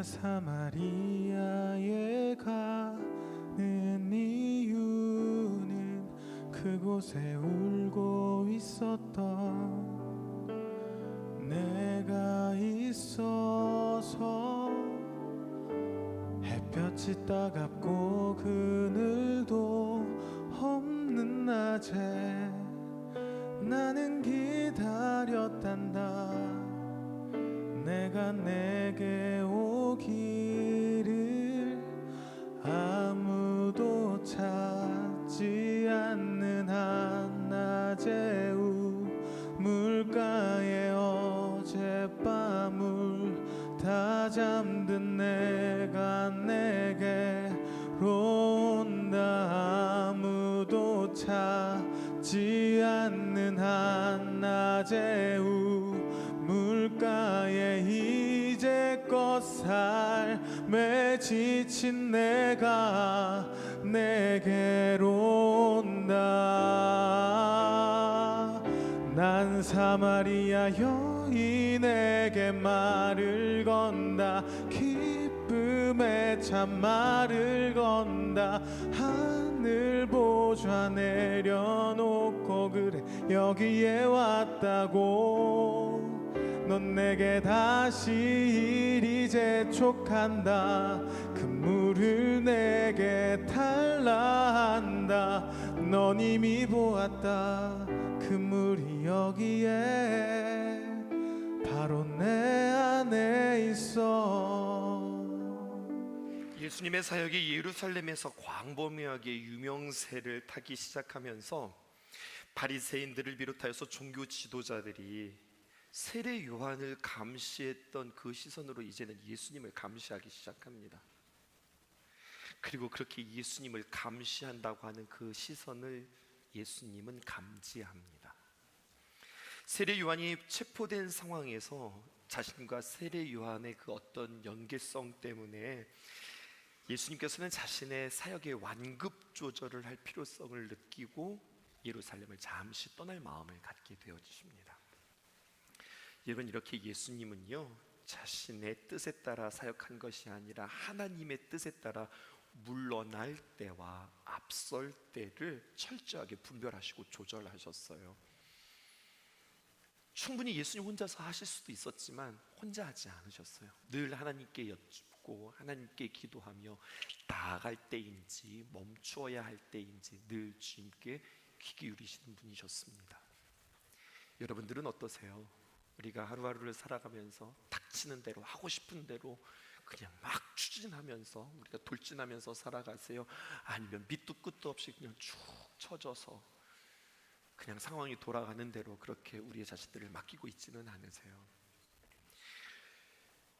내가 사마리아에 가는 이유는 그곳에 울고 있었던 내가 있어서. 햇볕이 따갑고 그늘도 없는 낮에 나는 기다렸단다. 내가 내게 오기를 아무도 찾지 않는 한낮의 우물가에 어젯밤을 다 잠든 내가 내게로 온다. 아무도 찾지 않는 한낮의 우물가에 이제껏 삶에 지친 내가 내게로 온다. 난 사마리아 여인에게 말을 건다. 기쁨의 참말을 건다. 하늘 보좌 내려놓고 그래 여기에 왔다고. 넌 내게 다시 이리 재촉한다. 그 물을 내게 달라 한다. 넌 이미 보았다. 그 물이 여기에 바로 내 안에 있어. 예수님의 사역이 예루살렘에서 광범위하게 유명세를 타기 시작하면서 바리새인들을 비롯하여서 종교 지도자들이 세례 요한을 감시했던 그 시선으로 이제는 예수님을 감시하기 시작합니다. 그리고 그렇게 예수님을 감시한다고 하는 그 시선을 예수님은 감지합니다. 세례 요한이 체포된 상황에서 자신과 세례 요한의 그 어떤 연계성 때문에 예수님께서는 자신의 사역의 완급 조절을 할 필요성을 느끼고 예루살렘을 잠시 떠날 마음을 갖게 되어주십니다. 여러분, 이렇게 예수님은요 자신의 뜻에 따라 사역한 것이 아니라 하나님의 뜻에 따라 물러날 때와 앞설 때를 철저하게 분별하시고 조절하셨어요. 충분히 예수님 혼자서 하실 수도 있었지만 혼자 하지 않으셨어요. 늘 하나님께 여쭙고 하나님께 기도하며 나아갈 때인지 멈추어야 할 때인지 늘 주님께 귀 기울이시는 분이셨습니다. 여러분들은 어떠세요? 우리가 하루하루를 살아가면서 닥치는 대로 하고 싶은 대로 그냥 막 추진하면서 우리가 돌진하면서 살아가세요? 아니면 밑도 끝도 없이 그냥 쭉 처져서 그냥 상황이 돌아가는 대로 그렇게 우리의 자신들을 맡기고 있지는 않으세요?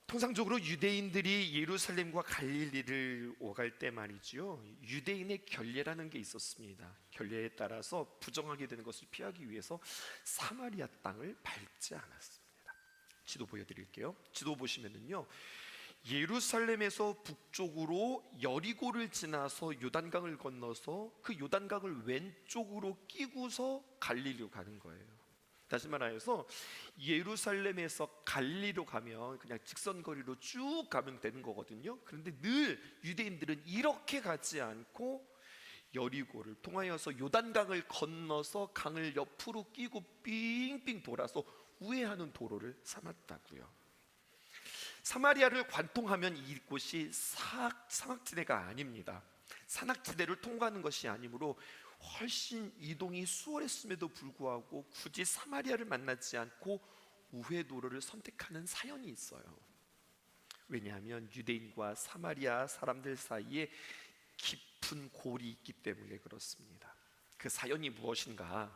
통상적으로 유대인들이 예루살렘과 갈릴리를 오갈 때 말이죠, 유대인의 결례라는 게 있었습니다. 결례에 따라서 부정하게 되는 것을 피하기 위해서 사마리아 땅을 밟지 않았습니다. 지도 보여드릴게요. 지도 보시면은요, 예루살렘에서 북쪽으로 여리고를 지나서 요단강을 건너서 그 요단강을 왼쪽으로 끼고서 갈릴리로 가는 거예요. 다시 말하여서 예루살렘에서 갈릴리로 가면 그냥 직선거리로 쭉 가면 되는 거거든요. 그런데 늘 유대인들은 이렇게 가지 않고 여리고를 통하여서 요단강을 건너서 강을 옆으로 끼고 빙빙 돌아서 우회하는 도로를 삼았다고요. 사마리아를 관통하면 이곳이 사막지대가 아닙니다. 산악지대를 통과하는 것이 아니므로 훨씬 이동이 수월했음에도 불구하고 굳이 사마리아를 만나지 않고 우회도로를 선택하는 사연이 있어요. 왜냐하면 유대인과 사마리아 사람들 사이에 깊은 골이 있기 때문에 그렇습니다. 그 사연이 무엇인가?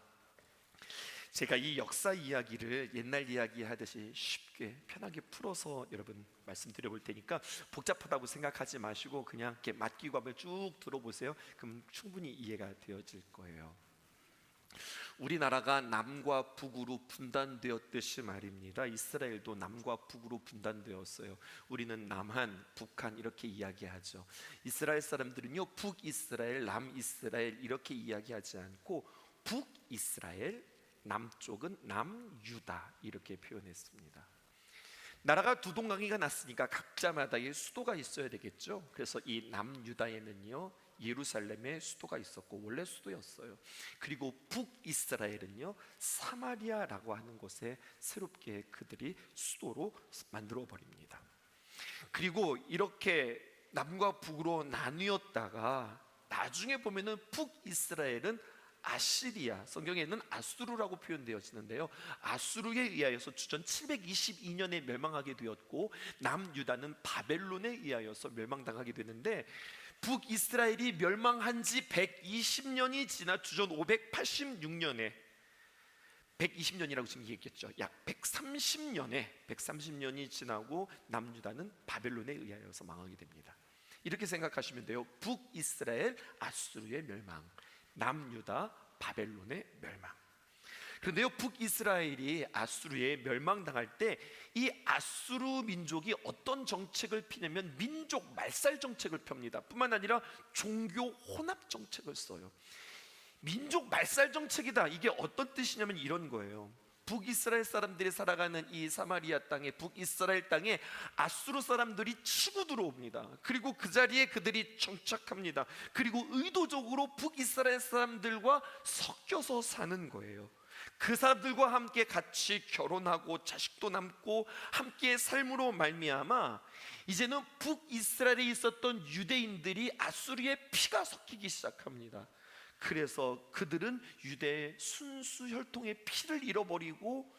제가 이 역사 이야기를 옛날 이야기 하듯이 쉽게 편하게 풀어서 여러분 말씀드려 볼 테니까 복잡하다고 생각하지 마시고 그냥 이렇게 맡기고 한번 쭉 들어보세요. 그럼 충분히 이해가 되어질 거예요. 우리나라가 남과 북으로 분단되었듯이 말입니다. 이스라엘도 남과 북으로 분단되었어요. 우리는 남한, 북한 이렇게 이야기하죠. 이스라엘 사람들은요 북이스라엘, 남이스라엘 이렇게 이야기하지 않고 북이스라엘, 남쪽은 남유다 이렇게 표현했습니다. 나라가 두 동강이가 났으니까 각자마다의 수도가 있어야 되겠죠. 그래서 이 남유다에는요 예루살렘의 수도가 있었고 원래 수도였어요. 그리고 북이스라엘은요 사마리아라고 하는 곳에 새롭게 그들이 수도로 만들어 버립니다. 그리고 이렇게 남과 북으로 나뉘었다가 나중에 보면은 북이스라엘은 아시리아, 성경에는 아수르라고 표현되어지는데요, 아수르에 의하여서 주전 722년에 멸망하게 되었고 남유다는 바벨론에 의하여서 멸망당하게 되는데, 북이스라엘이 멸망한 지 120년이 지나 주전 586년에 120년이라고 지금 얘기했죠. 약 130년이 지나고 남유다는 바벨론에 의하여서 망하게 됩니다. 이렇게 생각하시면 돼요. 북이스라엘 아수르의 멸망, 남유다 바벨론의 멸망. 그런데요 북이스라엘이 아수르에 멸망당할 때 이 아수르 민족이 어떤 정책을 피냐면 민족 말살 정책을 펴니다. 뿐만 아니라 종교 혼합 정책을 써요. 민족 말살 정책이다, 이게 어떤 뜻이냐면 이런 거예요. 북이스라엘 사람들이 살아가는 이 사마리아 땅에, 북이스라엘 땅에 아수르 사람들이 치고 들어옵니다. 그리고 그 자리에 그들이 정착합니다. 그리고 의도적으로 북이스라엘 사람들과 섞여서 사는 거예요. 그 사람들과 함께 같이 결혼하고 자식도 남고 함께 삶으로 말미암아 이제는 북이스라엘에 있었던 유대인들이 아수르의 피가 섞이기 시작합니다. 그래서 그들은 유대의 순수 혈통의 피를 잃어버리고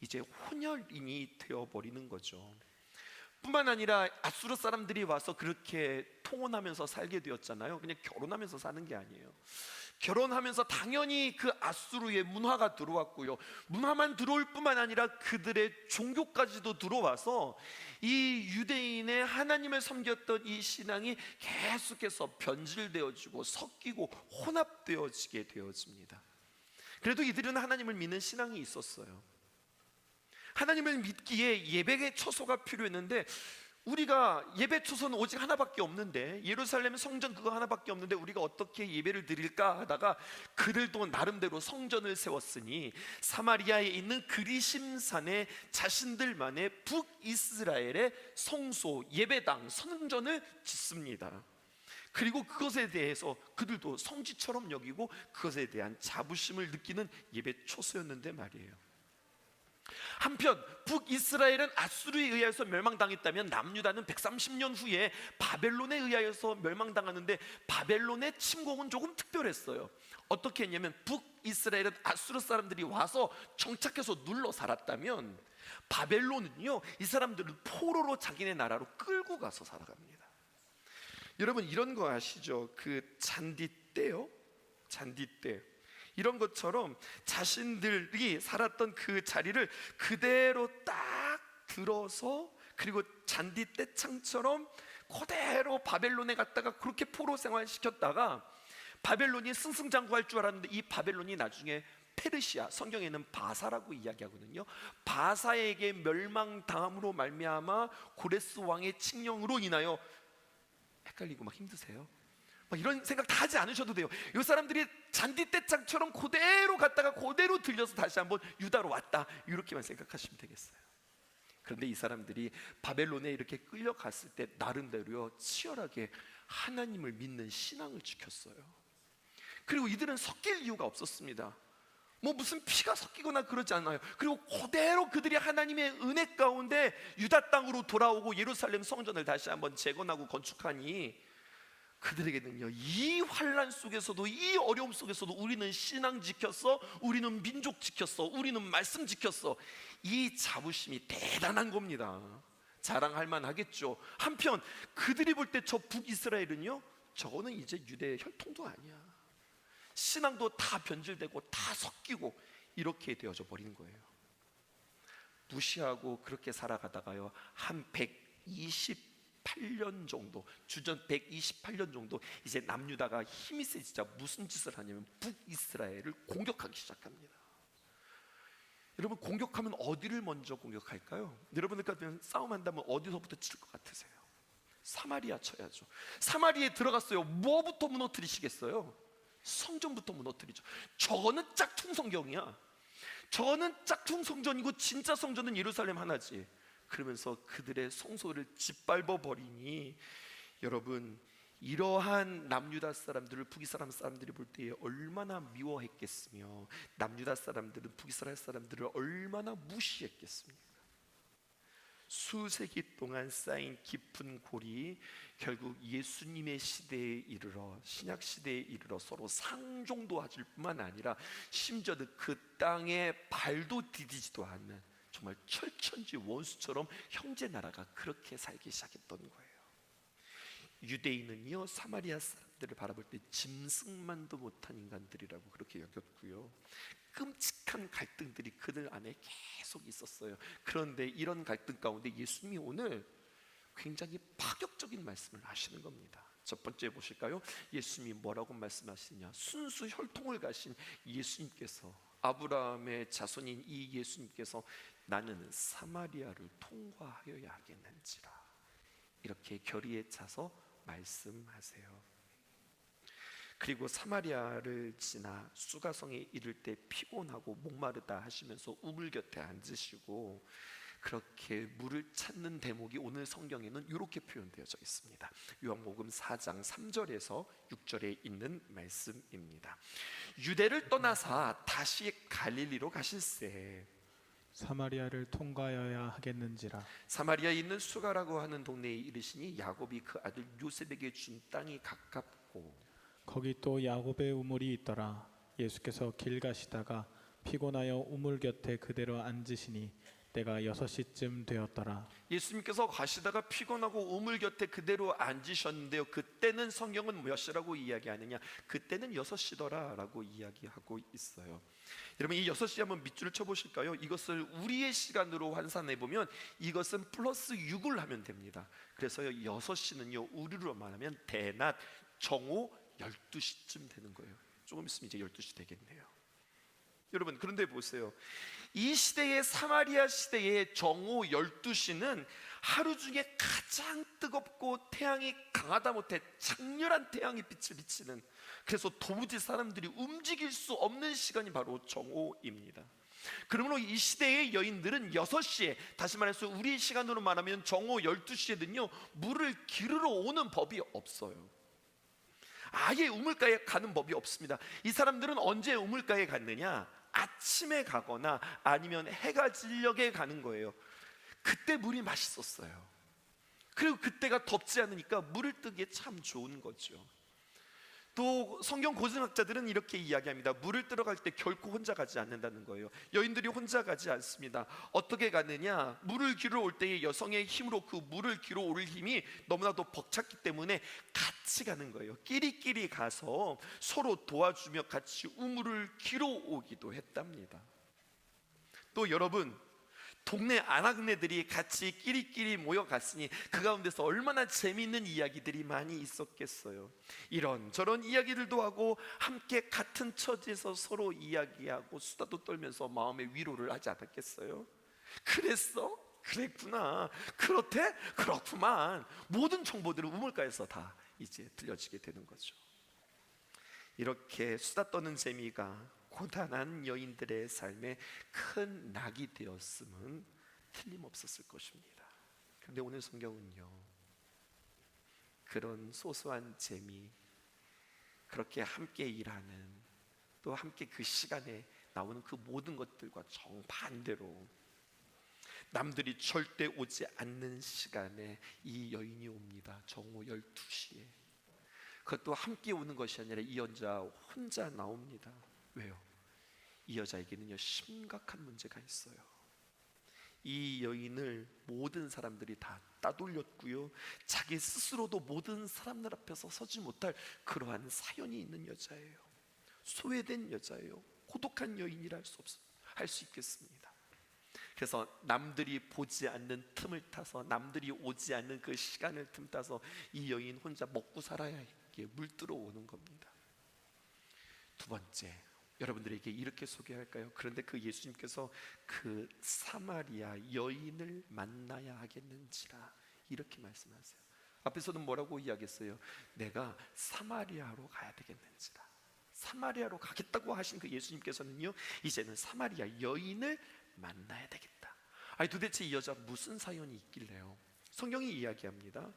이제 혼혈인이 되어버리는 거죠. 뿐만 아니라 아수르 사람들이 와서 그렇게 통혼하면서 살게 되었잖아요. 그냥 결혼하면서 사는 게 아니에요. 결혼하면서 당연히 그 아수르의 문화가 들어왔고요, 문화만 들어올 뿐만 아니라 그들의 종교까지도 들어와서 이 유대인의 하나님을 섬겼던 이 신앙이 계속해서 변질되어지고 섞이고 혼합되어지게 되어집니다. 그래도 이들은 하나님을 믿는 신앙이 있었어요. 하나님을 믿기에 예배의 처소가 필요했는데, 우리가 예배 초소는 오직 하나밖에 없는데, 예루살렘 성전 그거 하나밖에 없는데 우리가 어떻게 예배를 드릴까 하다가 그들도 나름대로 성전을 세웠으니 사마리아에 있는 그리심산에 자신들만의 북이스라엘의 성소, 예배당, 성전을 짓습니다. 그리고 그것에 대해서 그들도 성지처럼 여기고 그것에 대한 자부심을 느끼는 예배 초소였는데 말이에요. 한편 북이스라엘은 아수르에 의하여서 멸망당했다면 남유다는 130년 후에 바벨론에 의하여서 멸망당하는데, 바벨론의 침공은 조금 특별했어요. 어떻게 했냐면 북이스라엘은 아수르 사람들이 와서 정착해서 눌러 살았다면 바벨론은요 이 사람들을 포로로 자기네 나라로 끌고 가서 살아갑니다. 여러분 이런 거 아시죠? 그 잔디떼요? 잔디떼, 이런 것처럼 자신들이 살았던 그 자리를 그대로 딱 들어서, 그리고 잔디떼창처럼 그대로 바벨론에 갔다가 그렇게 포로 생활시켰다가 바벨론이 승승장구할 줄 알았는데 이 바벨론이 나중에 페르시아, 성경에는 바사라고 이야기하거든요. 바사에게 멸망당함으로 말미암아 고레스 왕의 칙령으로 인하여, 헷갈리고 막 힘드세요? 이런 생각 다 하지 않으셔도 돼요. 이 사람들이 잔디떼창처럼 그대로 갔다가 그대로 들려서 다시 한번 유다로 왔다, 이렇게만 생각하시면 되겠어요. 그런데 이 사람들이 바벨론에 이렇게 끌려갔을 때 나름대로요 치열하게 하나님을 믿는 신앙을 지켰어요. 그리고 이들은 섞일 이유가 없었습니다. 뭐 무슨 피가 섞이거나 그러지 않아요. 그리고 그대로 그들이 하나님의 은혜 가운데 유다 땅으로 돌아오고 예루살렘 성전을 다시 한번 재건하고 건축하니, 그들에게는요 이 환난 속에서도, 이 어려움 속에서도 우리는 신앙 지켰어, 우리는 민족 지켰어, 우리는 말씀 지켰어, 이 자부심이 대단한 겁니다. 자랑할 만하겠죠. 한편 그들이 볼 때 저 북이스라엘은요, 저거는 이제 유대의 혈통도 아니야, 신앙도 다 변질되고 다 섞이고 이렇게 되어져 버리는 거예요. 무시하고 그렇게 살아가다가요 한 128년 정도, 주전 128년 정도 이제 남유다가 힘이 세지자 무슨 짓을 하냐면 북이스라엘을 공격하기 시작합니다. 여러분 공격하면 어디를 먼저 공격할까요? 여러분들 같으면 싸움한다면 어디서부터 칠 것 같으세요? 사마리아 쳐야죠. 사마리아에 들어갔어요. 뭐부터 무너뜨리시겠어요? 성전부터 무너뜨리죠. 저거는 짝퉁 성경이야. 저거는 짝퉁 성전이고 진짜 성전은 예루살렘 하나지. 그러면서 그들의 성소를 짓밟아 버리니 여러분 이러한 남유다 사람들을 북이스라엘 사람들이 볼 때에 얼마나 미워했겠으며 남유다 사람들은 북이스라엘 사람들을 얼마나 무시했겠습니까? 수세기 동안 쌓인 깊은 골이 결국 예수님의 시대에 이르러 신약 시대에 이르러 서로 상종도 하실 뿐만 아니라 심지어 그 땅에 발도 디디지도 않는 정말 철천지 원수처럼 형제 나라가 그렇게 살기 시작했던 거예요. 유대인은요 사마리아 사람들을 바라볼 때 짐승만도 못한 인간들이라고 그렇게 여겼고요, 끔찍한 갈등들이 그들 안에 계속 있었어요. 그런데 이런 갈등 가운데 예수님이 오늘 굉장히 파격적인 말씀을 하시는 겁니다. 첫 번째 보실까요? 예수님이 뭐라고 말씀하시냐? 순수 혈통을 가신 예수님께서, 아브라함의 자손인 이 예수님께서 나는 사마리아를 통과하여야 하겠는지라 이렇게 결의에 차서 말씀하세요. 그리고 사마리아를 지나 수가성에 이를 때 피곤하고 목마르다 하시면서 우물 곁에 앉으시고 그렇게 물을 찾는 대목이 오늘 성경에는 이렇게 표현되어 있습니다. 요한복음 4장 3절에서 6절에 있는 말씀입니다. 유대를 떠나사 다시 갈릴리로 가실새 사마리아를 통과하여야 하겠는지라. 사마리아에 있는 수가라고 하는 동네에 이르시니 야곱이 그 아들 요셉에게 준 땅이 가깝고 거기 또 야곱의 우물이 있더라. 예수께서 길 가시다가 피곤하여 우물 곁에 그대로 앉으시니 때가 6시쯤 되었더라. 예수님께서 가시다가 피곤하고 우물 곁에 그대로 앉으셨는데요, 그때는 성경은 몇 시라고 이야기하느냐? 그때는 6시더라 라고 이야기하고 있어요. 여러분 이 6시 한번 밑줄을 쳐보실까요? 이것을 우리의 시간으로 환산해보면 이것은 플러스 6을 하면 됩니다. 그래서 6시는요 우리로 말하면 대낮 정오 12시쯤 되는 거예요. 조금 있으면 이제 12시 되겠네요. 여러분 그런데 보세요, 이 시대의 사마리아 시대의 정오 12시는 하루 중에 가장 뜨겁고 태양이 강하다 못해 장렬한 태양의 빛을 비치는, 그래서 도무지 사람들이 움직일 수 없는 시간이 바로 정오입니다. 그러므로 이 시대의 여인들은 6시에, 다시 말해서 우리 시간으로 말하면 정오 12시에는요 물을 기르러 오는 법이 없어요. 아예 우물가에 가는 법이 없습니다. 이 사람들은 언제 우물가에 갔느냐? 아침에 가거나 아니면 해가 질녘에 가는 거예요. 그때 물이 맛있었어요. 그리고 그때가 덥지 않으니까 물을 뜨기에 참 좋은 거죠. 또 성경 고증학자들은 이렇게 이야기합니다. 물을 뜨러 갈 때 결코 혼자 가지 않는다는 거예요. 여인들이 혼자 가지 않습니다. 어떻게 가느냐? 물을 기르러 올 때의 여성의 힘으로 그 물을 기르러 올 힘이 너무나도 벅찼기 때문에 같이 가는 거예요. 끼리끼리 가서 서로 도와주며 같이 우물을 기르러 오기도 했답니다. 또 여러분, 동네 아낙네들이 같이 끼리끼리 모여갔으니 그 가운데서 얼마나 재미있는 이야기들이 많이 있었겠어요. 이런저런 이야기들도 하고 함께 같은 처지에서 서로 이야기하고 수다도 떨면서 마음의 위로를 하지 않았겠어요? 그랬어? 그랬구나. 그렇대? 그렇구만. 모든 정보들은 우물가에서 다 이제 들려지게 되는 거죠. 이렇게 수다 떠는 재미가 고단한 여인들의 삶에 큰 낙이 되었음은 틀림없었을 것입니다. 그런데 오늘 성경은요 그런 소소한 재미, 그렇게 함께 일하는, 또 함께 그 시간에 나오는 그 모든 것들과 정반대로 남들이 절대 오지 않는 시간에 이 여인이 옵니다. 정오 12시에. 그것도 함께 오는 것이 아니라 이 여자 혼자 나옵니다. 왜요? 이 여자에게는요 심각한 문제가 있어요. 이 여인을 모든 사람들이 다 따돌렸고요, 자기 스스로도 모든 사람들 앞에서 서지 못할 그러한 사연이 있는 여자예요. 소외된 여자예요. 고독한 여인이라 할 수 있겠습니다. 그래서 남들이 보지 않는 틈을 타서, 남들이 오지 않는 그 시간을 틈타서 이 여인 혼자 먹고 살아야 하기에 물들어 오는 겁니다. 두 번째, 여러분들에게 이렇게 소개할까요? 그런데 그 예수님께서 그 사마리아 여인을 만나야 하겠는지라 이렇게 말씀하세요. 앞에서는 뭐라고 이야기했어요? 내가 사마리아로 가야 되겠는지라. 사마리아로 가겠다고 하신 그 예수님께서는요 이제는 사마리아 여인을 만나야 되겠다. 아니 도대체 이 여자 무슨 사연이 있길래요? 성경이 이야기합니다.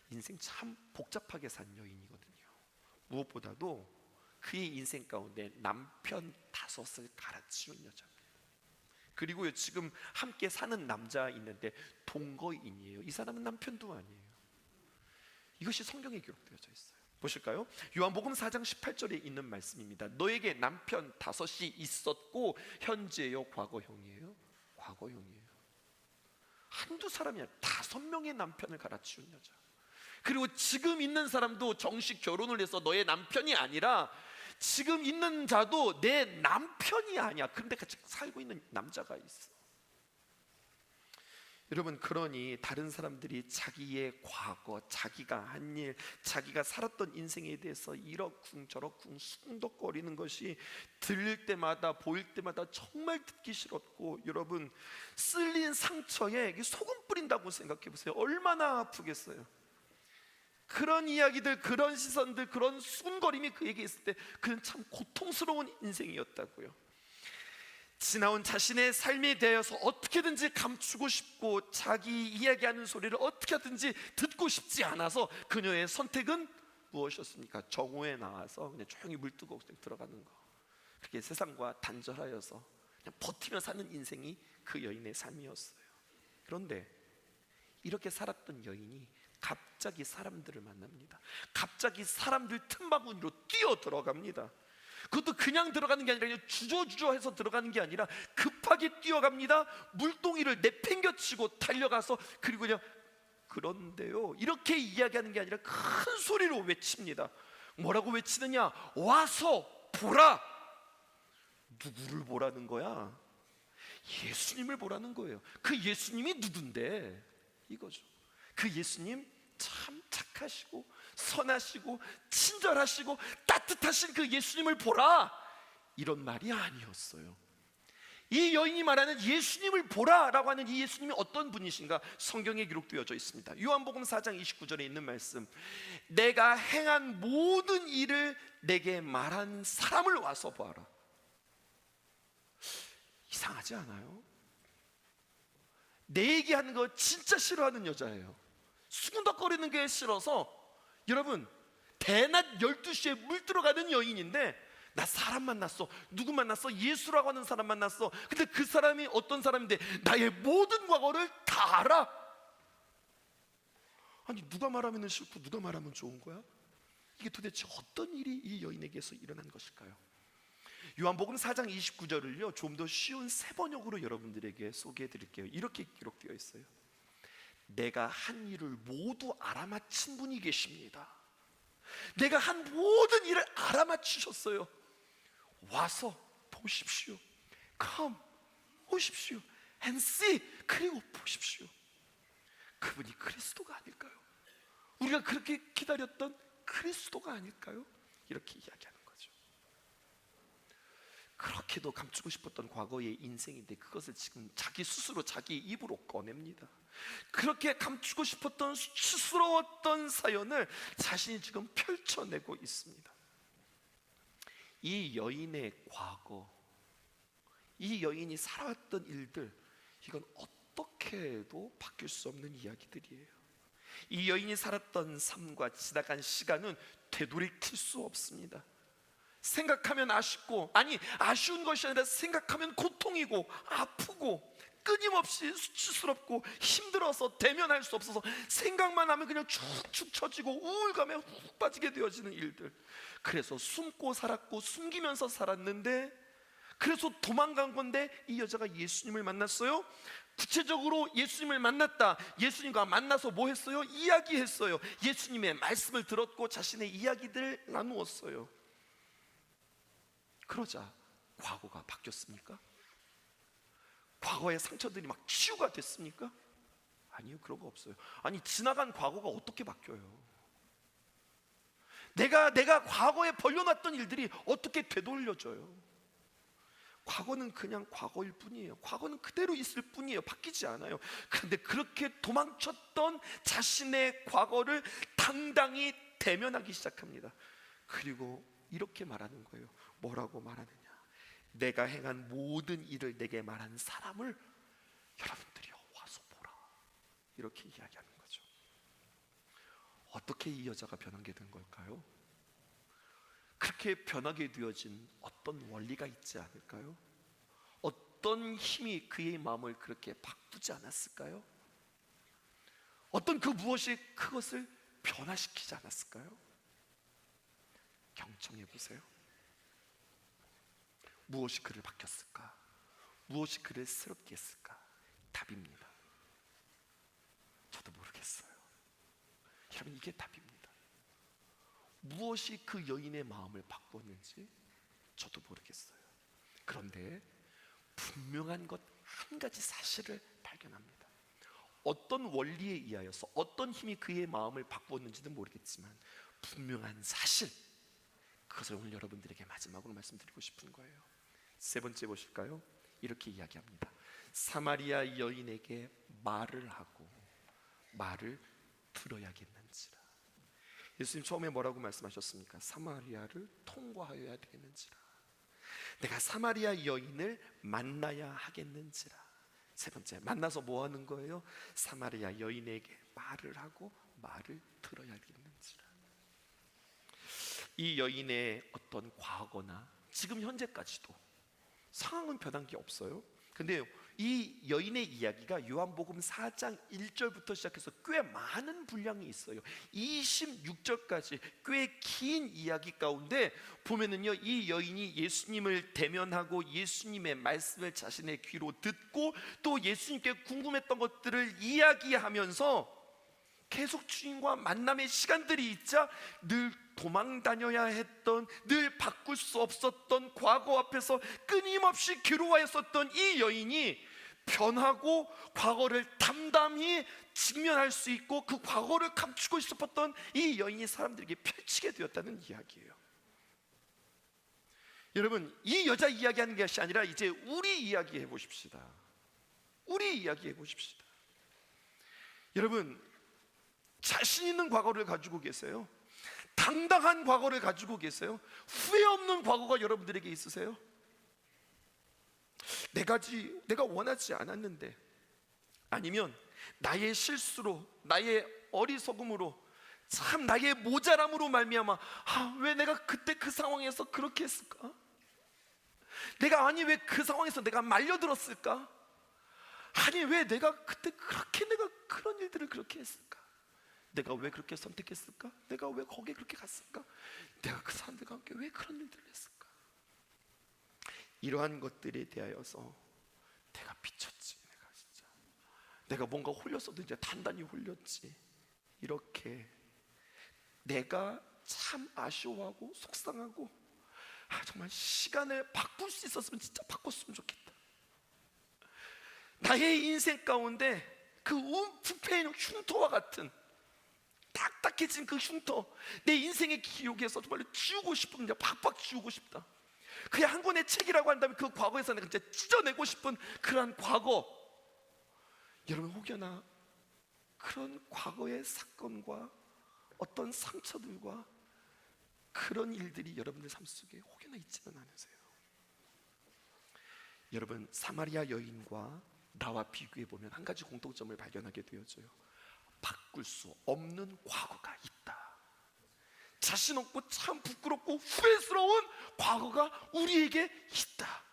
인생 참 복잡하게 산 여인이거든요. 무엇보다도 그의 인생 가운데 남편 5을 갈아치운 여자입니다. 그리고요, 지금 함께 사는 남자 있는데 동거인이에요. 이 사람은 남편도 아니에요. 이것이 성경에 기록되어져 있어요. 보실까요? 요한복음 4장 18절에 있는 말씀입니다. 너에게 남편 5이 있었고 현재요, 과거형이에요? 과거형이에요. 한두 사람이 아니라 5명의 남편을 갈아치운 여자. 그리고 지금 있는 사람도 정식 결혼을 해서 너의 남편이 아니라 지금 있는 자도 내 남편이 아니야. 그런데 같이 살고 있는 남자가 있어. 여러분, 그러니 다른 사람들이 자기의 과거, 자기가 한 일, 자기가 살았던 인생에 대해서 이러쿵 저러쿵 수군덕거리는 것이 들릴 때마다 보일 때마다 정말 듣기 싫었고, 여러분 쓸린 상처에 소금 뿌린다고 생각해 보세요. 얼마나 아프겠어요. 그런 이야기들, 그런 시선들, 그런 수군거림이 그에게 있을 때 그는 참 고통스러운 인생이었다고요. 지나온 자신의 삶에 대해서 어떻게든지 감추고 싶고 자기 이야기하는 소리를 어떻게든지 듣고 싶지 않아서 그녀의 선택은 무엇이었습니까? 정오에 나와서 그냥 조용히 물뜨고 들어가는 거. 그렇게 세상과 단절하여서 그냥 버티며 사는 인생이 그 여인의 삶이었어요. 그런데 이렇게 살았던 여인이 갑자기 사람들을 만납니다. 갑자기 사람들 틈바구니로 뛰어 들어갑니다. 그것도 그냥 들어가는 게 아니라 주저주저해서 들어가는 게 아니라 급하게 뛰어갑니다. 물동이를 내팽겨치고 달려가서, 그리고 그냥, 그런데요, 이렇게 이야기하는 게 아니라 큰 소리로 외칩니다. 뭐라고 외치느냐? 와서 보라. 누구를 보라는 거야? 예수님을 보라는 거예요. 그 예수님이 누군데? 이거죠. 그 예수님 참 착하시고 선하시고 친절하시고 따뜻하신 그 예수님을 보라, 이런 말이 아니었어요. 이 여인이 말하는 예수님을 보라라고 하는 이 예수님이 어떤 분이신가? 성경에 기록되어져 있습니다. 요한복음 4장 29절에 있는 말씀, 내가 행한 모든 일을 내게 말한 사람을 와서 보아라. 이상하지 않아요? 내 얘기하는 거 진짜 싫어하는 여자예요. 수군덕거리는 게 싫어서, 여러분, 대낮 12시에 물 들어가는 여인인데, 나 사람 만났어. 누구 만났어? 예수라고 하는 사람 만났어. 근데 그 사람이 어떤 사람인데 나의 모든 과거를 다 알아. 아니, 누가 말하면 싫고 누가 말하면 좋은 거야? 이게 도대체 어떤 일이 이 여인에게서 일어난 것일까요? 요한복음 4장 29절을요 좀 더 쉬운 세 번역으로 여러분들에게 소개해 드릴게요. 이렇게 기록되어 있어요. 내가 한 일을 모두 알아맞힌 분이 계십니다. 내가 한 모든 일을 알아맞히셨어요. 와서 보십시오. Come, 오십시오. And see, 그리고 보십시오. 그분이 그리스도가 아닐까요? 우리가 그렇게 기다렸던 그리스도가 아닐까요? 이렇게 이야기하는 거죠. 그렇게도 감추고 싶었던 과거의 인생인데 그것을 지금 자기 스스로 자기 입으로 꺼냅니다. 그렇게 감추고 싶었던 수치스러웠던 사연을 자신이 지금 펼쳐내고 있습니다. 이 여인의 과거, 이 여인이 살아왔던 일들, 이건 어떻게 해도 바뀔 수 없는 이야기들이에요. 이 여인이 살았던 삶과 지나간 시간은 되돌이킬 수 없습니다. 생각하면 아쉽고, 아니 아쉬운 것이 아니라 생각하면 고통이고 아프고 끊임없이 수치스럽고 힘들어서 대면할 수 없어서 생각만 하면 그냥 축축 처지고 우울감에 훅 빠지게 되어지는 일들. 그래서 숨고 살았고 숨기면서 살았는데, 그래서 도망간 건데 이 여자가 예수님을 만났어요. 구체적으로 예수님을 만났다. 예수님과 만나서 뭐 했어요? 이야기했어요. 예수님의 말씀을 들었고 자신의 이야기들을 나누었어요. 그러자 과거가 바뀌었습니까? 과거의 상처들이 막 치유가 됐습니까? 아니요, 그런 거 없어요. 아니, 지나간 과거가 어떻게 바뀌어요? 내가 과거에 벌려놨던 일들이 어떻게 되돌려져요? 과거는 그냥 과거일 뿐이에요. 과거는 그대로 있을 뿐이에요. 바뀌지 않아요. 그런데 그렇게 도망쳤던 자신의 과거를 당당히 대면하기 시작합니다. 그리고 이렇게 말하는 거예요. 뭐라고 말하느냐? 내가 행한 모든 일을 내게 말한 사람을 여러분들이 이렇게 이야기하는 거죠. 어떻게 이 여자가 변하게 된 걸까요? 그렇게 변하게 되어진 어떤 원리가 있지 않을까요? 어떤 힘이 그의 마음을 그렇게 바꾸지 않았을까요? 어떤 그 무엇이 그것을 변화시키지 않았을까요? 경청해 보세요. 무엇이 그를 바뀌었을까? 무엇이 그를 새롭게 했을까? 답입니다. 저도 모르겠어요. 여러분, 이게 답입니다. 무엇이 그 여인의 마음을 바꾸었는지 저도 모르겠어요. 그런데 분명한 것 한 가지 사실을 발견합니다. 어떤 원리에 의하여서 어떤 힘이 그의 마음을 바꾸었는지는 모르겠지만 분명한 사실, 그것을 오늘 여러분들에게 마지막으로 말씀드리고 싶은 거예요. 세 번째 보실까요? 이렇게 이야기합니다. 사마리아 여인에게 말을 하고 말을 들어야겠는지라. 예수님 처음에 뭐라고 말씀하셨습니까? 사마리아를 통과하여야 되는지라. 내가 사마리아 여인을 만나야 하겠는지라. 세 번째, 만나서 뭐 하는 거예요? 사마리아 여인에게 말을 하고 말을 들어야겠는지라. 이 여인의 어떤 과거나 지금 현재까지도 상황은 변한 게 없어요. 근데 이 여인의 이야기가 요한복음 4장 1절부터 시작해서 꽤 많은 분량이 있어요. 26절까지 꽤 긴 이야기 가운데 보면은요, 이 여인이 예수님을 대면하고 예수님의 말씀을 자신의 귀로 듣고 또 예수님께 궁금했던 것들을 이야기하면서 계속 주님과 만남의 시간들이 있자 늘 도망 다녀야 했던, 늘 바꿀 수 없었던 과거 앞에서 끊임없이 괴로워했었던 이 여인이 변하고 과거를 담담히 직면할 수 있고 그 과거를 감추고 싶었던 이 여인이 사람들에게 펼치게 되었다는 이야기예요. 여러분, 이 여자 이야기하는 것이 아니라 이제 우리 이야기 해보십시다. 우리 이야기 해보십시다. 여러분, 자신 있는 과거를 가지고 계세요? 당당한 과거를 가지고 계세요? 후회 없는 과거가 여러분들에게 있으세요? 내가 원하지 않았는데, 아니면 나의 실수로, 나의 어리석음으로, 참 나의 모자람으로 말미암아 왜 내가 그때 그 상황에서 그렇게 했을까? 아니 왜 그 상황에서 내가 말려들었을까? 아니 왜 내가 그때 내가 그런 일들을 그렇게 했을까? 내가 왜 그렇게 선택했을까? 내가 왜 거기에 그렇게 갔을까? 내가 그 사람들과 함께 왜 그런 일들을 했을까? 이러한 것들에 대하여서 내가 미쳤지, 내가 뭔가 홀렸어도 이제 단단히 홀렸지, 이렇게 내가 참 아쉬워하고 속상하고 정말 시간을 바꿀 수 있었으면 진짜 바꿨으면 좋겠다. 나의 인생 가운데 그 움푹패인 흉터와 같은 딱딱해진 그 흉터, 내 인생의 기록에서 정말로 지우고 싶은, 팍팍 지우고 싶다. 그냥 한 권의 책이라고 한다면 그 과거에서 내가 진짜 찢어내고 싶은 그러한 과거. 여러분, 혹여나 그런 과거의 사건과 어떤 상처들과 그런 일들이 여러분들 삶 속에 혹여나 있지는 않으세요? 여러분, 사마리아 여인과 나와 비교해 보면 한 가지 공통점을 발견하게 되어져요. 바꿀 수 없는 과거가 있다. 자신 없고 참 부끄럽고 후회스러운 과거가 우리에게 있다.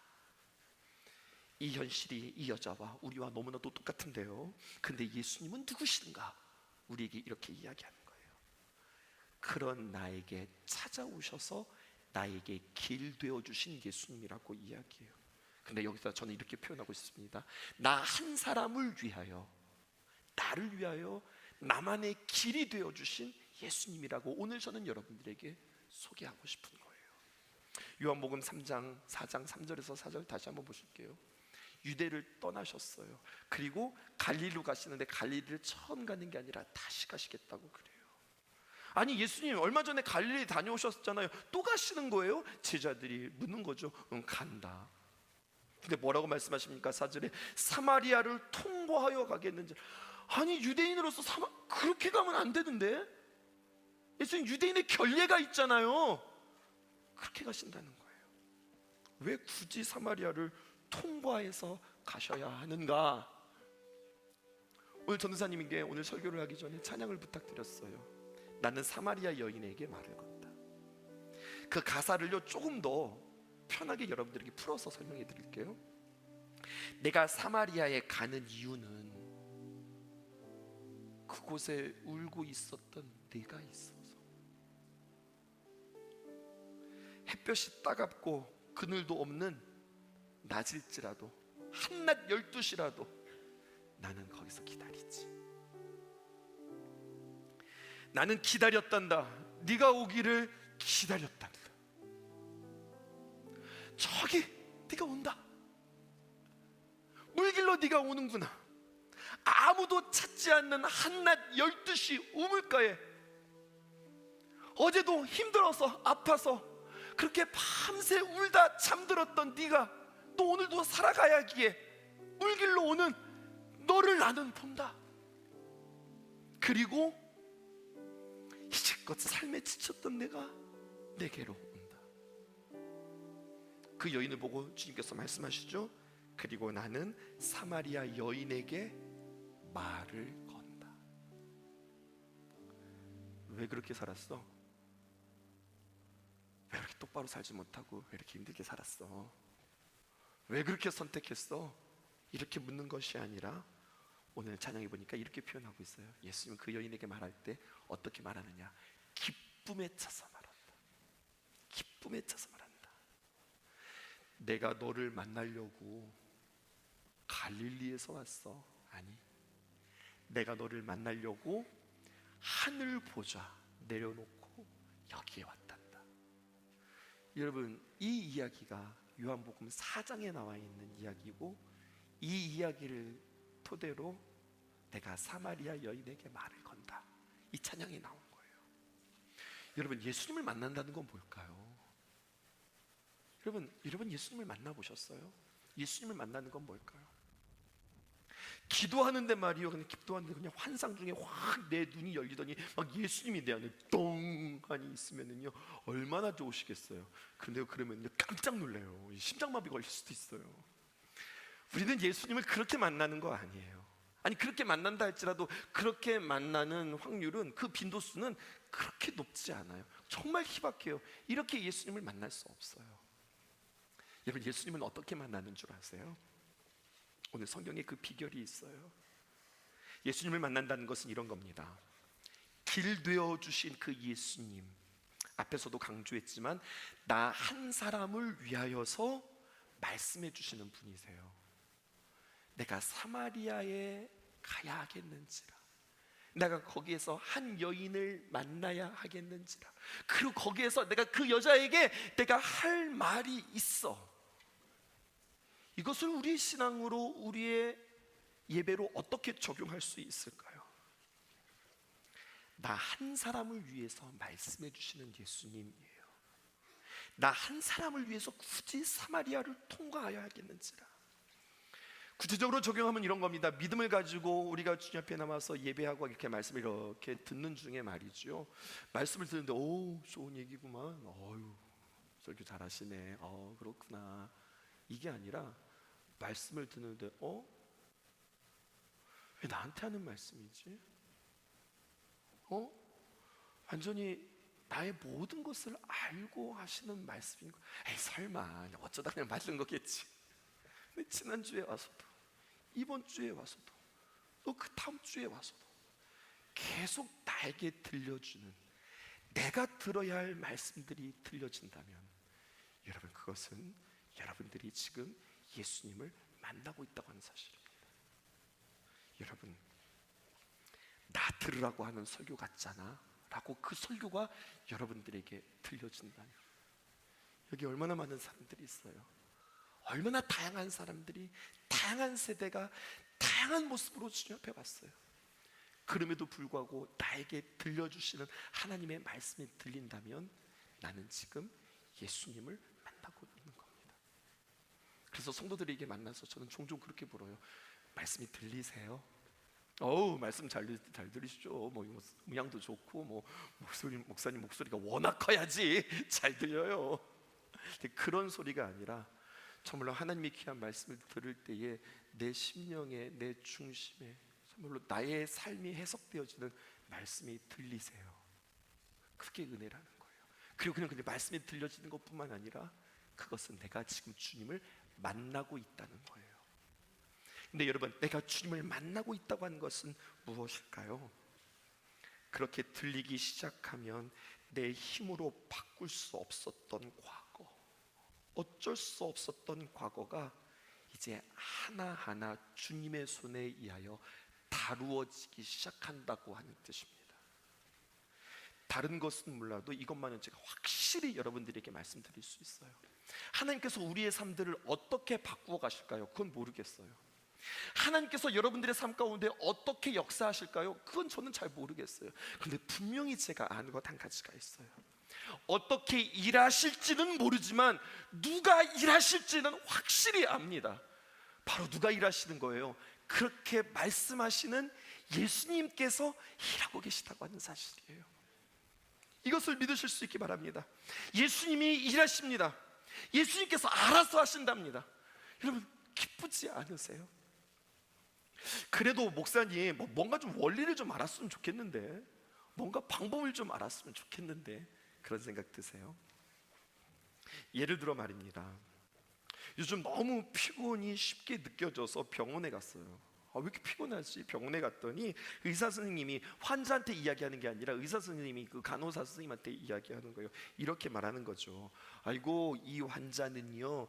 이 현실이 이 여자와 우리와 너무나도 똑같은데요, 근데 예수님은 누구신가? 우리에게 이렇게 이야기하는 거예요. 그런 나에게 찾아오셔서 나에게 길 되어주신 예수님이라고 이야기해요. 근데 여기서 저는 이렇게 표현하고 있습니다. 나 한 사람을 위하여, 나를 위하여 나만의 길이 되어주신 예수님이라고 오늘 저는 여러분들에게 소개하고 싶은 거예요. 요한복음 3장 4장 3절에서 4절 다시 한번 보실게요. 유대를 떠나셨어요. 그리고 갈릴리로 가시는데 갈릴리를 처음 가는 게 아니라 다시 가시겠다고 그래요. 아니, 예수님 얼마 전에 갈릴리 다녀오셨잖아요. 또 가시는 거예요? 제자들이 묻는 거죠. 간다. 근데 뭐라고 말씀하십니까? 4절에 사마리아를 통과하여 가겠는지. 아니, 유대인으로서 그렇게 가면 안 되는데? 예수님 유대인의 결례가 있잖아요. 그렇게 가신다는 거예요. 왜 굳이 사마리아를 통과해서 가셔야 하는가? 오늘 전도사님에게 오늘 설교를 하기 전에 찬양을 부탁드렸어요. 나는 사마리아 여인에게 말을 건다. 그 가사를요 조금 더 편하게 여러분들에게 풀어서 설명해 드릴게요. 내가 사마리아에 가는 이유는 그곳에 울고 있었던 네가 있어서. 햇볕이 따갑고 그늘도 없는 낮일지라도 한낮 12시라도 나는 거기서 기다리지. 나는 기다렸단다. 네가 오기를 기다렸단다. 저기 네가 온다. 물길로 네가 오는구나. 아무도 찾지 않는 한낮 12시 우물가에 어제도 힘들어서 아파서 그렇게 밤새 울다 잠들었던 네가 또 오늘도 살아가야 하기에 물길로 오는 너를 나는 본다. 그리고 이제껏 삶에 지쳤던 내가 내게로 온다. 그 여인을 보고 주님께서 말씀하시죠. 그리고 나는 사마리아 여인에게 말을 건다. 왜 그렇게 살았어? 왜 이렇게 똑바로 살지 못하고 왜 이렇게 힘들게 살았어? 왜 그렇게 선택했어? 이렇게 묻는 것이 아니라 오늘 찬양해 보니까 이렇게 표현하고 있어요. 예수님은 그 여인에게 말할 때 어떻게 말하느냐? 기쁨에 차서 말한다. 기쁨에 차서 말한다. 내가 너를 만나려고 갈릴리에서 왔어. 아니, 내가 너를 만나려고 하늘 보좌 내려놓고 여기에 왔단다. 여러분, 이 이야기가 요한복음 4장에 나와 있는 이야기고, 이 이야기를 토대로 내가 사마리아 여인에게 말을 건다, 이 찬양이 나온 거예요. 여러분, 예수님을 만난다는 건 뭘까요? 여러분 예수님을 만나보셨어요? 예수님을 만나는 건 뭘까요? 기도하는데 말이요, 그냥 기도하는데 그냥 환상 중에 확 내 눈이 열리더니 막 예수님이 내 안에 똥하니 있으면은요 얼마나 좋으시겠어요. 그런데 그러면요 깜짝 놀래요. 심장마비 걸릴 수도 있어요. 우리는 예수님을 그렇게 만나는 거 아니에요. 아니, 그렇게 만난다 할지라도 그렇게 만나는 확률은, 그 빈도수는 그렇게 높지 않아요. 정말 희박해요. 이렇게 예수님을 만날 수 없어요. 여러분, 예수님은 어떻게 만나는 줄 아세요? 오늘 성경에 그 비결이 있어요. 예수님을 만난다는 것은 이런 겁니다. 길 되어 주신 그 예수님, 앞에서도 강조했지만 나 한 사람을 위하여서 말씀해 주시는 분이세요. 내가 사마리아에 가야 하겠는지라, 내가 거기에서 한 여인을 만나야 하겠는지라, 그리고 거기에서 내가 그 여자에게 내가 할 말이 있어. 이것을 우리의 신앙으로, 우리의 예배로 어떻게 적용할 수 있을까요? 나 한 사람을 위해서 말씀해 주시는 예수님이에요. 나 한 사람을 위해서 굳이 사마리아를 통과하여야 하겠는지라. 구체적으로 적용하면 이런 겁니다. 믿음을 가지고 우리가 주님 앞에 남아서 예배하고 이렇게 말씀을 이렇게 듣는 중에 말이죠, 말씀을 듣는데 오, 좋은 얘기구만, 어유 설교 잘하시네, 그렇구나, 이게 아니라 말씀을 듣는데 왜 나한테 하는 말씀이지? 완전히 나의 모든 것을 알고 하시는 말씀인 거. 에이, 설마 어쩌다 그냥 맞는 거겠지. 근데 지난주에 와서도, 이번 주에 와서도, 또 그 다음 주에 와서도 계속 나에게 들려주는, 내가 들어야 할 말씀들이 들려진다면, 여러분, 그것은 여러분들이 지금 예수님을 만나고 있다고 하는 사실입니다. 여러분, 나 들으라고 하는 설교 같잖아 라고 그 설교가 여러분들에게 들려진다면, 여기 얼마나 많은 사람들이 있어요. 얼마나 다양한 사람들이, 다양한 세대가 다양한 모습으로 주님 앞에 왔어요. 그럼에도 불구하고 나에게 들려주시는 하나님의 말씀이 들린다면 나는 지금 예수님을 만나고 있는 겁니다. 그래서 성도들에게 만나서 저는 종종 그렇게 물어요. 말씀이 들리세요? 말씀 잘 들으시죠. 뭐 모양도 좋고, 뭐 목사님 목소리가 워낙 커야지 잘 들려요. 근데 그런 소리가 아니라 정말로 하나님의 귀한 말씀을 들을 때에 내 심령에, 내 중심에 정말로 나의 삶이 해석되어지는 말씀이 들리세요. 그게 은혜라는 거예요. 그리고 그냥 말씀이 들려지는 것뿐만 아니라 그것은 내가 지금 주님을 만나고 있다는 거예요. 근데 여러분, 내가 주님을 만나고 있다고 하는 것은 무엇일까요? 그렇게 들리기 시작하면 내 힘으로 바꿀 수 없었던 과거, 어쩔 수 없었던 과거가 이제 하나하나 주님의 손에 의하여 다루어지기 시작한다고 하는 뜻입니다. 다른 것은 몰라도 이것만은 제가 확실히 여러분들에게 말씀드릴 수 있어요. 하나님께서 우리의 삶들을 어떻게 바꾸어 가실까요? 그건 모르겠어요. 하나님께서 여러분들의 삶 가운데 어떻게 역사하실까요? 그건 저는 잘 모르겠어요. 근데 분명히 제가 아는 것 한 가지가 있어요. 어떻게 일하실지는 모르지만 누가 일하실지는 확실히 압니다. 바로 누가 일하시는 거예요? 그렇게 말씀하시는 예수님께서 일하고 계시다고 하는 사실이에요. 이것을 믿으실 수 있기 바랍니다. 예수님이 일하십니다. 예수님께서 알아서 하신답니다. 여러분, 기쁘지 않으세요? 그래도 목사님 뭔가 좀 원리를 좀 알았으면 좋겠는데, 뭔가 방법을 좀 알았으면 좋겠는데, 그런 생각 드세요? 예를 들어 말입니다. 요즘 너무 피곤이 쉽게 느껴져서 병원에 갔어요. 왜 이렇게 피곤하지? 병원에 갔더니 의사 선생님이 환자한테 이야기하는 게 아니라 의사 선생님이 그 간호사 선생님한테 이야기하는 거예요. 이렇게 말하는 거죠. 아이고, 이 환자는요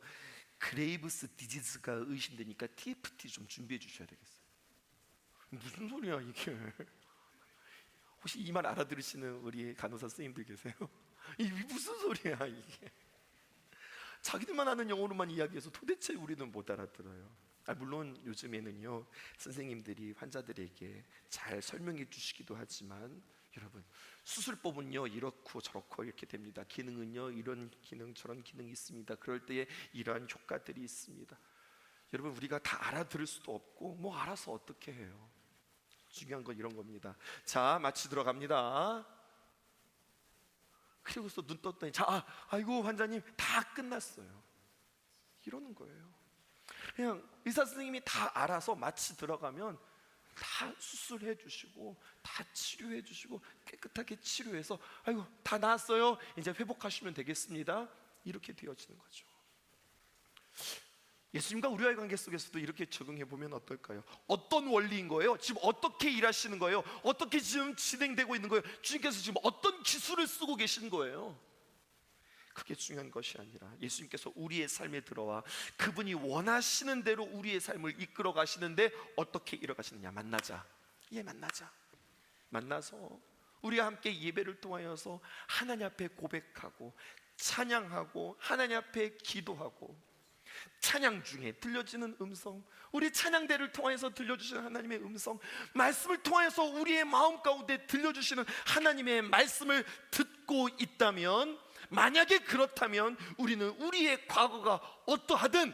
그레이브스 디지즈가 의심되니까 TFT 좀 준비해 주셔야 되겠어요. 무슨 소리야 이게? 혹시 이 말 알아들으시는 우리 간호사 선생님들 계세요? 이게 무슨 소리야 이게? 자기들만 아는 영어로만 이야기해서 도대체 우리는 못 알아들어요. 물론 요즘에는요 선생님들이 환자들에게 잘 설명해 주시기도 하지만, 여러분, 수술법은요 이렇고 저렇고 이렇게 됩니다. 기능은요 이런 기능 저런 기능이 있습니다. 그럴 때에 이러한 효과들이 있습니다. 여러분, 우리가 다 알아들을 수도 없고 뭐 알아서 어떻게 해요. 중요한 건 이런 겁니다. 자, 마취 들어갑니다. 그리고서 눈 떴더니 아이고 환자님 다 끝났어요. 이러는 거예요. 그냥 의사 선생님이 다 알아서 마취 들어가면 다 수술해 주시고 다 치료해 주시고 깨끗하게 치료해서 아이고 다 나았어요, 이제 회복하시면 되겠습니다, 이렇게 되어지는 거죠. 예수님과 우리와의 관계 속에서도 이렇게 적용해 보면 어떨까요? 어떤 원리인 거예요? 지금 어떻게 일하시는 거예요? 어떻게 지금 진행되고 있는 거예요? 주님께서 지금 어떤 기술을 쓰고 계신 거예요? 그게 중요한 것이 아니라 예수님께서 우리의 삶에 들어와 그분이 원하시는 대로 우리의 삶을 이끌어 가시는데 어떻게 이뤄가시느냐? 만나자. 만나서 우리와 함께 예배를 통하여서 하나님 앞에 고백하고 찬양하고 하나님 앞에 기도하고, 찬양 중에 들려지는 음성, 우리 찬양대를 통해서 들려주시는 하나님의 음성, 말씀을 통해서 우리의 마음 가운데 들려주시는 하나님의 말씀을 듣고 있다면, 만약에 그렇다면 우리는 우리의 과거가 어떠하든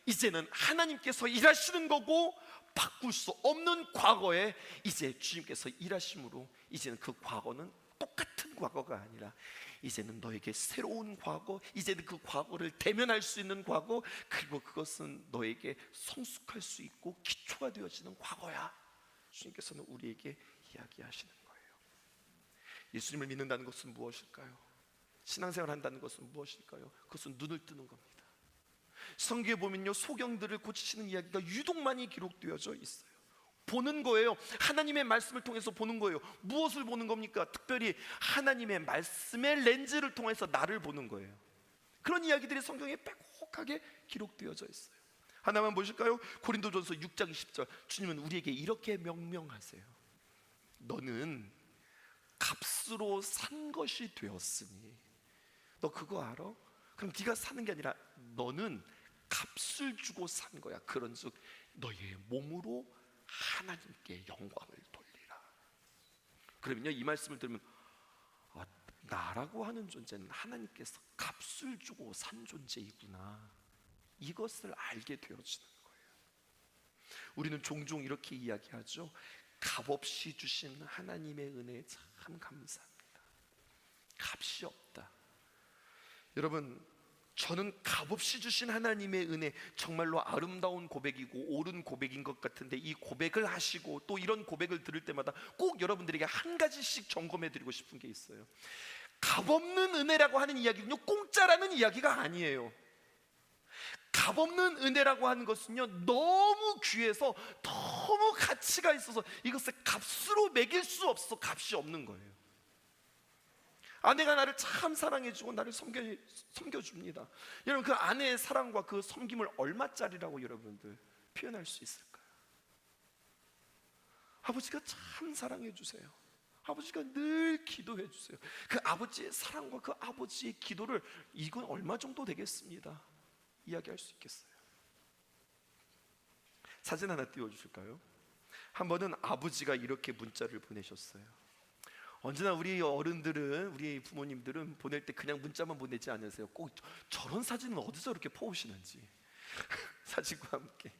이제는 하나님께서 일하시는 거고, 바꿀 수 없는 과거에 이제 주님께서 일하심으로 이제는 그 과거는 똑같은 과거가 아니라 이제는 너에게 새로운 과거, 이제는 그 과거를 대면할 수 있는 과거, 그리고 그것은 너에게 성숙할 수 있고 기초가 되어지는 과거야. 주님께서는 우리에게 이야기하시는 거예요. 예수님을 믿는다는 것은 무엇일까요? 신앙생활 한다는 것은 무엇일까요? 그것은 눈을 뜨는 겁니다. 성경에 보면요 소경들을 고치시는 이야기가 유독 많이 기록되어져 있어요. 보는 거예요. 하나님의 말씀을 통해서 보는 거예요. 무엇을 보는 겁니까? 특별히 하나님의 말씀의 렌즈를 통해서 나를 보는 거예요. 그런 이야기들이 성경에 빼곡하게 기록되어져 있어요. 하나만 보실까요? 고린도전서 6장 20절, 주님은 우리에게 이렇게 명명하세요. 너는 값으로 산 것이 되었으니. 너 그거 알아? 그럼 네가 사는 게 아니라 너는 값을 주고 산 거야. 그런즉 너의 몸으로 하나님께 영광을 돌리라. 그러면요 이 말씀을 들으면 나라고 하는 존재는 하나님께서 값을 주고 산 존재이구나, 이것을 알게 되어지는 거예요. 우리는 종종 이렇게 이야기하죠. 값없이 주신 하나님의 은혜에 참 감사합니다. 값이 없다. 여러분, 저는 값없이 주신 하나님의 은혜, 정말로 아름다운 고백이고 옳은 고백인 것 같은데, 이 고백을 하시고 또 이런 고백을 들을 때마다 꼭 여러분들에게 한 가지씩 점검해 드리고 싶은 게 있어요. 값없는 은혜라고 하는 이야기는요, 공짜라는 이야기가 아니에요. 값없는 은혜라고 하는 것은요, 너무 귀해서 너무 가치가 있어서 이것을 값으로 매길 수 없어 값이 없는 거예요. 아내가 나를 참 사랑해주고 나를 섬겨줍니다. 여러분, 그 아내의 사랑과 그 섬김을 얼마짜리라고 여러분들 표현할 수 있을까요? 아버지가 참 사랑해주세요. 아버지가 늘 기도해주세요. 그 아버지의 사랑과 그 아버지의 기도를 이건 얼마 정도 되겠습니다 이야기할 수 있겠어요? 사진 하나 띄워주실까요? 한 번은 아버지가 이렇게 문자를 보내셨어요. 언제나 우리 어른들은, 우리 부모님들은 보낼 때 그냥 문자만 보내지 않으세요. 꼭 저런 사진은 어디서 이렇게 퍼오시는지 사진과 함께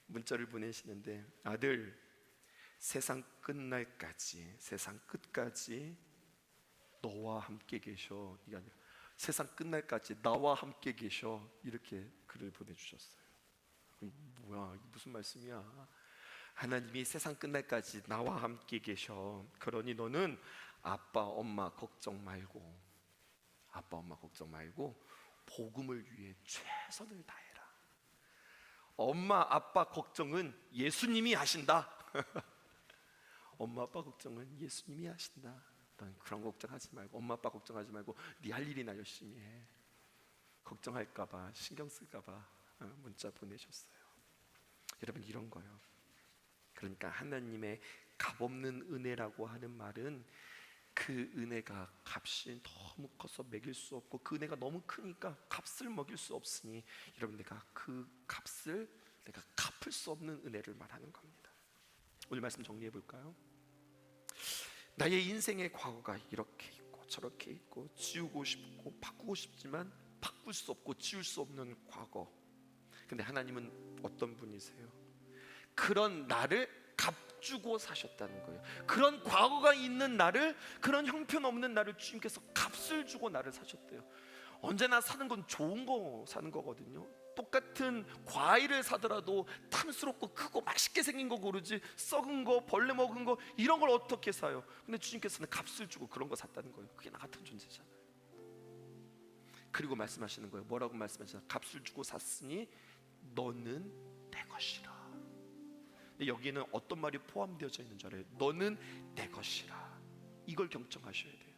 문자를 보내시는데, 아들, 세상 끝날까지, 세상 끝까지 너와 함께 계셔. 이게 아니라 세상 끝날까지 나와 함께 계셔. 이렇게 글을 보내주셨어요. 뭐야, 이게 무슨 말씀이야? 하나님이 세상 끝날까지 나와 함께 계셔. 그러니 너는 아빠 엄마 걱정 말고, 아빠 엄마 걱정 말고 복음을 위해 최선을 다해라. 엄마 아빠 걱정은 예수님이 하신다. 엄마 아빠 걱정은 예수님이 하신다. 넌 그런 걱정하지 말고, 엄마 아빠 걱정하지 말고 네 할 일이나 열심히 해. 걱정할까봐, 신경 쓸까봐 문자 보내셨어요. 여러분, 이런 거요. 그러니까 하나님의 값없는 은혜라고 하는 말은 그 은혜가 값이 너무 커서 매길 수 없고, 그 은혜가 너무 크니까 값을 먹일 수 없으니, 여러분, 내가 그 값을 내가 갚을 수 없는 은혜를 말하는 겁니다. 오늘 말씀 정리해 볼까요? 나의 인생의 과거가 이렇게 있고 저렇게 있고, 지우고 싶고 바꾸고 싶지만 바꿀 수 없고 지울 수 없는 과거. 근데 하나님은 어떤 분이세요? 그런 나를 값주고 사셨다는 거예요. 그런 과거가 있는 나를, 그런 형편없는 나를 주님께서 값을 주고 나를 사셨대요. 언제나 사는 건 좋은 거 사는 거거든요. 똑같은 과일을 사더라도 탐스럽고 크고 맛있게 생긴 거 고르지, 썩은 거, 벌레 먹은 거, 이런 걸 어떻게 사요? 근데 주님께서는 값을 주고 그런 거 샀다는 거예요. 그게 나 같은 존재잖아요. 그리고 말씀하시는 거예요. 뭐라고 말씀하시나요? 값을 주고 샀으니 너는 내 것이라. 근데 여기는 어떤 말이 포함되어져 있는 줄 알아요? 너는 내 것이라. 이걸 경청하셔야 돼요.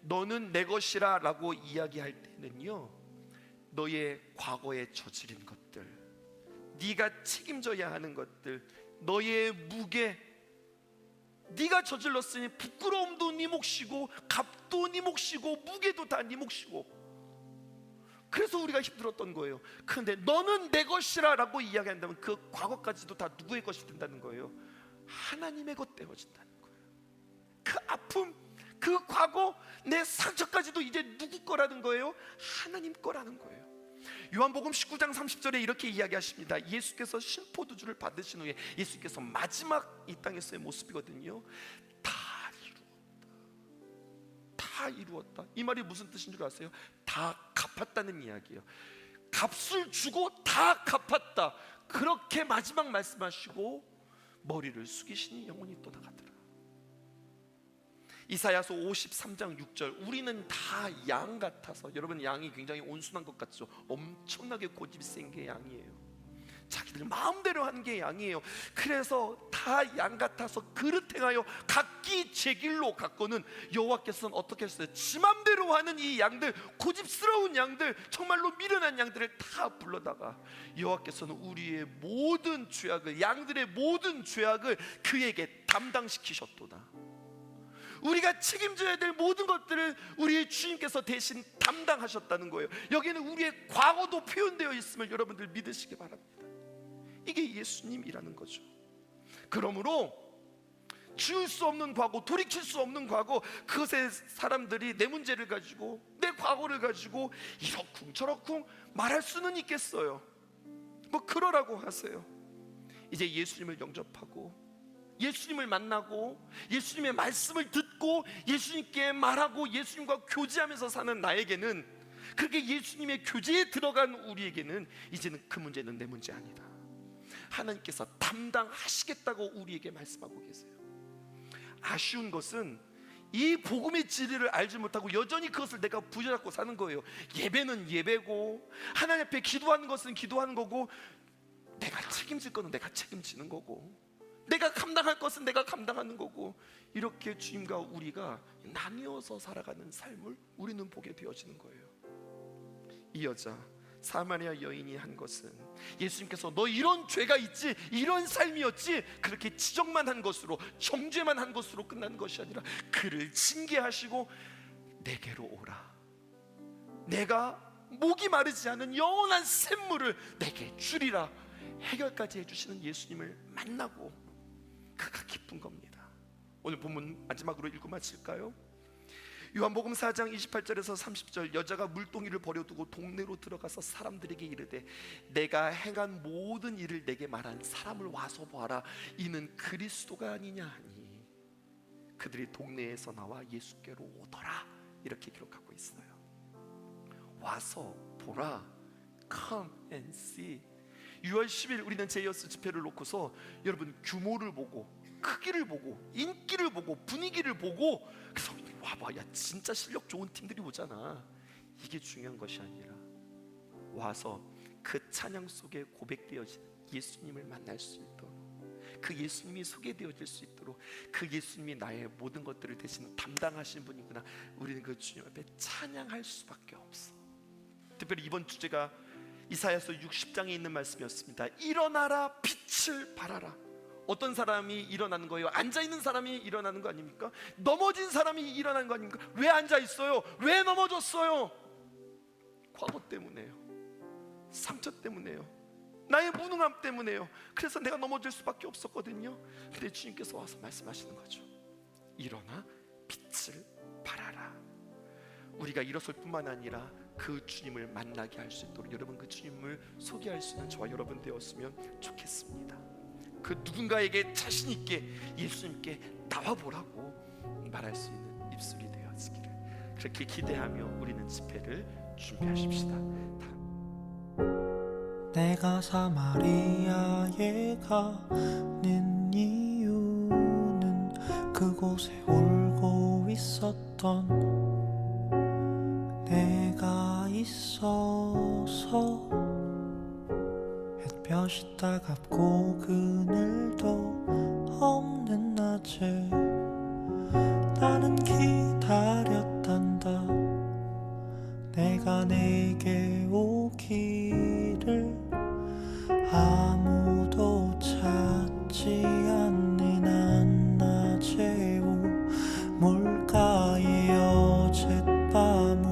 너는 내 것이라 라고 이야기할 때는요, 너의 과거에 저지른 것들, 네가 책임져야 하는 것들, 너의 무게, 네가 저질렀으니 부끄러움도 네 몫이고 값도 네 몫이고 무게도 다 네 몫이고, 그래서 우리가 힘들었던 거예요. 그런데 너는 내 것이라 라고 이야기한다면 그 과거까지도 다 누구의 것이 된다는 거예요? 하나님의 것 되어진다는 거예요. 그 아픔, 그 과거, 내 상처까지도 이제 누구 거라는 거예요? 하나님 거라는 거예요. 요한복음 19장 30절에 이렇게 이야기하십니다. 예수께서 신포도주를 받으신 후에 예수께서 마지막 이 땅에서의 모습이거든요. 다 이루었다. 이 말이 무슨 뜻인 줄 아세요? 다 갚았다는 이야기예요. 값을 주고 다 갚았다. 그렇게 마지막 말씀하시고 머리를 숙이시니 영혼이 떠나가더라. 이사야서 53장 6절, 우리는 다 양 같아서, 여러분, 양이 굉장히 온순한 것 같죠? 엄청나게 고집이 센 게 양이에요. 자기들 마음대로 하는 게 양이에요. 그래서 다 양 같아서 그릇 행하여 각기 제 길로 갔거늘 여호와께서는 어떻게 했어요? 지 맘대로 하는 이 양들, 고집스러운 양들, 정말로 미련한 양들을 다 불러다가 여호와께서는 우리의 모든 죄악을, 양들의 모든 죄악을 그에게 담당시키셨도다. 우리가 책임져야 될 모든 것들을 우리의 주님께서 대신 담당하셨다는 거예요. 여기는 우리의 과거도 표현되어 있음을 여러분들 믿으시기 바랍니다. 이게 예수님이라는 거죠. 그러므로 지울 수 없는 과거, 돌이킬 수 없는 과거, 그것에 사람들이 내 문제를 가지고, 내 과거를 가지고 이러쿵저러쿵 말할 수는 있겠어요. 뭐 그러라고 하세요. 이제 예수님을 영접하고 예수님을 만나고 예수님의 말씀을 듣고 예수님께 말하고 예수님과 교제하면서 사는 나에게는 그렇게 예수님의 교제에 들어간 우리에게는 이제는 그 문제는 내 문제 아니다. 하나님께서 담당하시겠다고 우리에게 말씀하고 계세요. 아쉬운 것은 이 복음의 진리를 알지 못하고 여전히 그것을 내가 부여잡고 사는 거예요. 예배는 예배고, 하나님 앞에 기도하는 것은 기도하는 거고, 내가 책임질 것은 내가 책임지는 거고, 내가 감당할 것은 내가 감당하는 거고, 이렇게 주님과 우리가 나뉘어서 살아가는 삶을 우리는 보게 되어지는 거예요. 이 여자 사마리아 여인이 한 것은 예수님께서 너 이런 죄가 있지, 이런 삶이었지, 그렇게 지적만 한 것으로, 정죄만 한 것으로 끝나는 것이 아니라 그를 징계하시고 내게로 오라, 내가 목이 마르지 않은 영원한 샘물을 내게 주리라 해결까지 해주시는 예수님을 만나고 그가 기쁜 겁니다. 오늘 본문 마지막으로 읽고 마칠까요? 요한복음 4장 28절에서 30절, 여자가 물동이를 버려두고 동네로 들어가서 사람들에게 이르되 내가 행한 모든 일을 내게 말한 사람을 와서 보아라, 이는 그리스도가 아니냐 하니 그들이 동네에서 나와 예수께로 오더라, 이렇게 기록하고 있어요. 와서 보라, come and see. 6월 10일 우리는 제이어스 집회를 놓고서 여러분 규모를 보고, 크기를 보고, 인기를 보고, 분위기를 보고, 그래서 와봐, 야 진짜 실력 좋은 팀들이 오잖아, 이게 중요한 것이 아니라 와서 그 찬양 속에 고백되어진 예수님을 만날 수 있도록, 그 예수님이 소개되어질 수 있도록, 그 예수님이 나의 모든 것들을 대신 담당하신 분이구나, 우리는 그 주님 앞에 찬양할 수밖에 없어. 특별히 이번 주제가 이사야서 60장에 있는 말씀이었습니다. 일어나라, 빛을 발하라. 어떤 사람이 일어나는 거예요? 앉아있는 사람이 일어나는 거 아닙니까? 넘어진 사람이 일어나는 거 아닙니까? 왜 앉아있어요? 왜 넘어졌어요? 과거 때문에요. 상처 때문에요. 나의 무능함 때문에요. 그래서 내가 넘어질 수밖에 없었거든요. 근데 주님께서 와서 말씀하시는 거죠. 일어나 빛을 발하라. 우리가 일어설 뿐만 아니라 그 주님을 만나게 할 수 있도록 여러분 그 주님을 소개할 수 있는 저와 여러분 되었으면 좋겠습니다. 그 누군가에게 자신 있게 예수님께 나와보라고 말할 수 있는 입술이 되어지기를, 그렇게 기대하며 우리는 집회를 준비하십시다. 내가 사마리아에 가는 이유는 그곳에 울고 있었던 내가 있어서, 햇볕이 따갑고 그늘도 없는 낮에 나는 기다렸단다. 내가 내게 오기를 아무도 찾지 않는 한낮에 우물가에 어젯밤을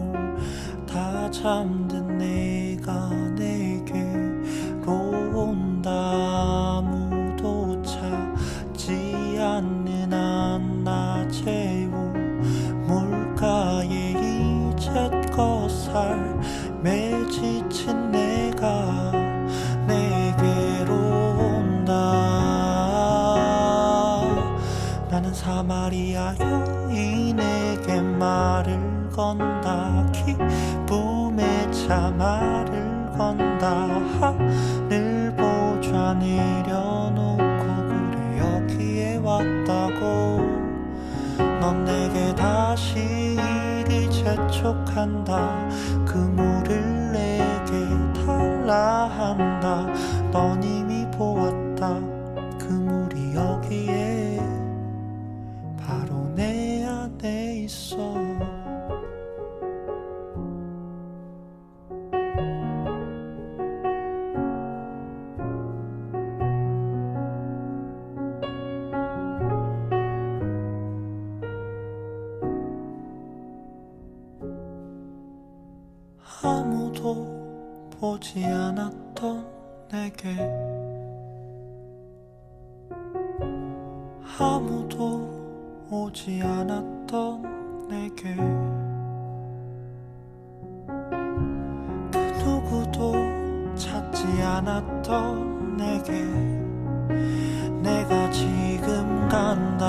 다 잠든 내가 내게로 온다. 아무도 찾지 않는 한낮에 우물가에 이제껏 삶에 지친 내가 내게로 온다. 나는 사마리아 여인에게 말을 건다. 기쁨의 차 말을 건다. 하늘 보좌 내려놓고 그래 여기에 왔다고. 넌 내게 다시 이리 재촉한다. 그 물을 내게 달라 한다. 넌 이미 보았다. 그 물이 여기에 바로 내 안에 있어. 아무도 보지 않았던 내게, 아무도 오지 않았던 내게, 그 누구도 찾지 않았던 내게 내가 지금 간다.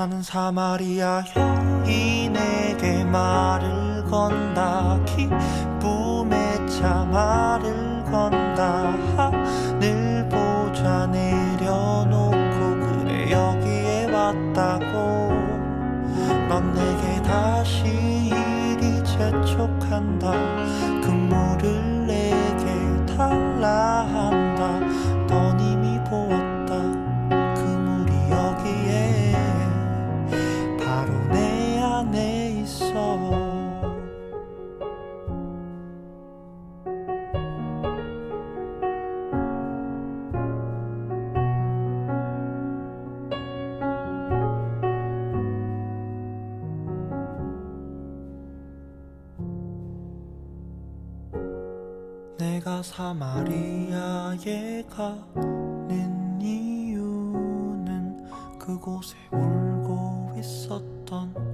나는 사마리아 여인에게 말을 건다. 기쁨에 차 말을 건다. 하늘 보좌 내려놓고 그래 여기에 왔다고. 넌 내게 다시 이리 재촉한다. 금물을 내게 달라 한다. 넌 이미 보았다. 그물이 여기에 바로 내 안에 있어. 내가 사마리아에 가는 이유는 그곳에 울고 있었던